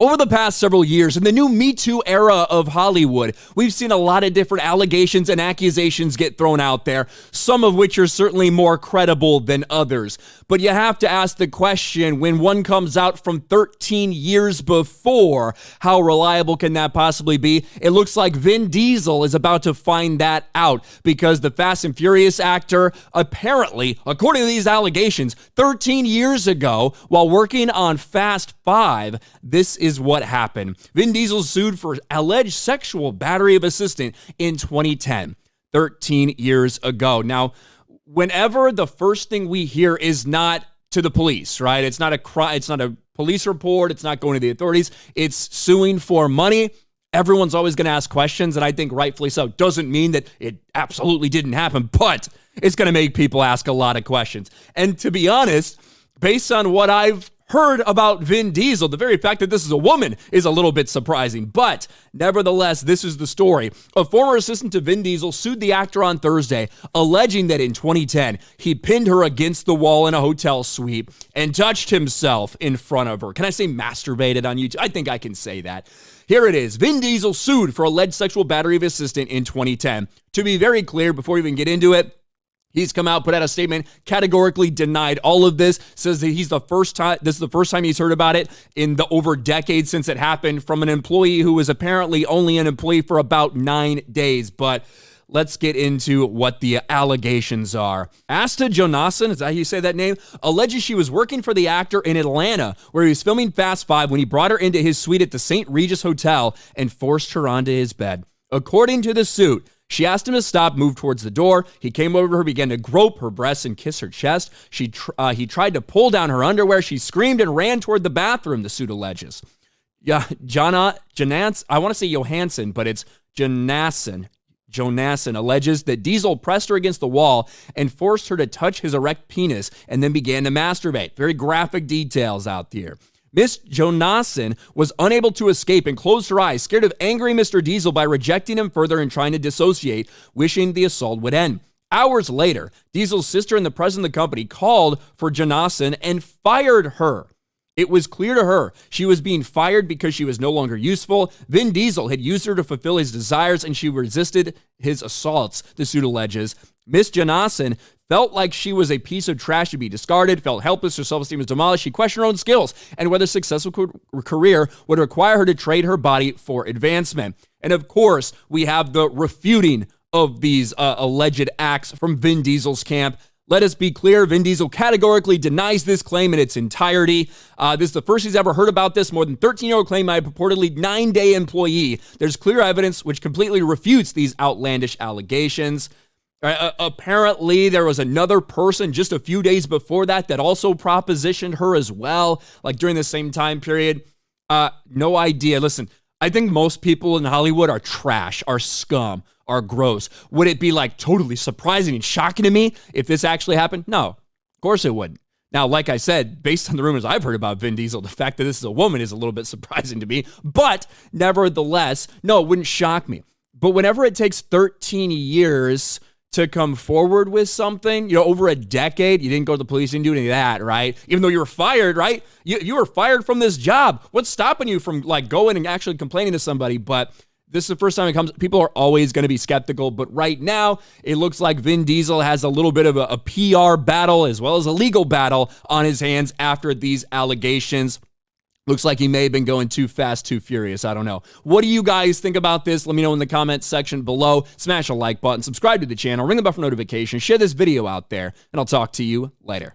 Over the past several years, in the new Me Too era of Hollywood, we've seen a lot of different allegations and accusations get thrown out there, some of which are certainly more credible than others. But you have to ask the question, when one comes out from 13 years before, how reliable can that possibly be? It looks like Vin Diesel is about to find that out, because the Fast and Furious actor apparently, according to these allegations, 13 years ago, while working on Fast 5, this is what happened. Vin Diesel sued for alleged sexual battery of assistant in 2010, 13 years ago. Now, whenever the first thing we hear is not to the police, right? It's not a police report. It's not going to the authorities. It's suing for money. Everyone's always going to ask questions, and I think rightfully so. Doesn't mean that it absolutely didn't happen, but it's going to make people ask a lot of questions. And to be honest, based on what I've heard about Vin Diesel, the very fact that this is a woman is a little bit surprising. But nevertheless, this is the story. A former assistant to Vin Diesel sued the actor on Thursday, alleging that in 2010, he pinned her against the wall in a hotel suite and touched himself in front of her. Can I say masturbated on YouTube? I think I can say that. Here it is. Vin Diesel sued for alleged sexual battery of assistant in 2010. To be very clear, before we even get into it, he's come out, put out a statement, categorically denied all of this, says that this is the first time he's heard about it in the over decade since it happened, from an employee who was apparently only an employee for about 9 days. But let's get into what the allegations are. Asta Jonassen, is that how you say that name? Alleges she was working for the actor in Atlanta, where he was filming Fast 5 when he brought her into his suite at the St. Regis Hotel and forced her onto his bed. According to the suit, she asked him to stop, moved towards the door. He came over to her, began to grope her breasts and kiss her chest. He tried to pull down her underwear. She screamed and ran toward the bathroom, the suit alleges. Yeah, I want to say Johansson, but it's Jonassen alleges that Diesel pressed her against the wall and forced her to touch his erect penis and then began to masturbate. Very graphic details out there. Miss Jonassen was unable to escape and closed her eyes, scared of angry Mr. Diesel by rejecting him further and trying to dissociate, wishing the assault would end. Hours later, Diesel's sister and the president of the company called for Jonassen and fired her. It was clear to her she was being fired because she was no longer useful. Vin Diesel had used her to fulfill his desires, and she resisted his assaults, the suit alleges. Miss Jonassen felt like she was a piece of trash to be discarded, felt helpless, her self-esteem was demolished. She questioned her own skills and whether a successful career would require her to trade her body for advancement. And of course, we have the refuting of these alleged acts from Vin Diesel's camp. Let us be clear, Vin Diesel categorically denies this claim in its entirety. This is the first he's ever heard about this. More than 13-year-old claim by a purportedly 9-day employee. There's clear evidence which completely refutes these outlandish allegations. Apparently, there was another person just a few days before that also propositioned her as well, like during the same time period. No idea. Listen, I think most people in Hollywood are trash, are scum, are gross. Would it be like totally surprising and shocking to me if this actually happened? No, of course it wouldn't. Now, like I said, based on the rumors I've heard about Vin Diesel, the fact that this is a woman is a little bit surprising to me. But nevertheless, no, it wouldn't shock me. But whenever it takes 13 years to come forward with something, over a decade, you didn't go to the police, didn't do any of that, right? Even though you were fired, right? You were fired from this job. What's stopping you from going and actually complaining to somebody? But this is the first time it comes. People are always going to be skeptical, but right now it looks like Vin Diesel has a little bit of a PR battle as well as a legal battle on his hands after these allegations. Looks like he may have been going too fast, too furious. I don't know. What do you guys think about this? Let me know in the comments section below. Smash a like button, subscribe to the channel, ring the bell for notifications, share this video out there, and I'll talk to you later.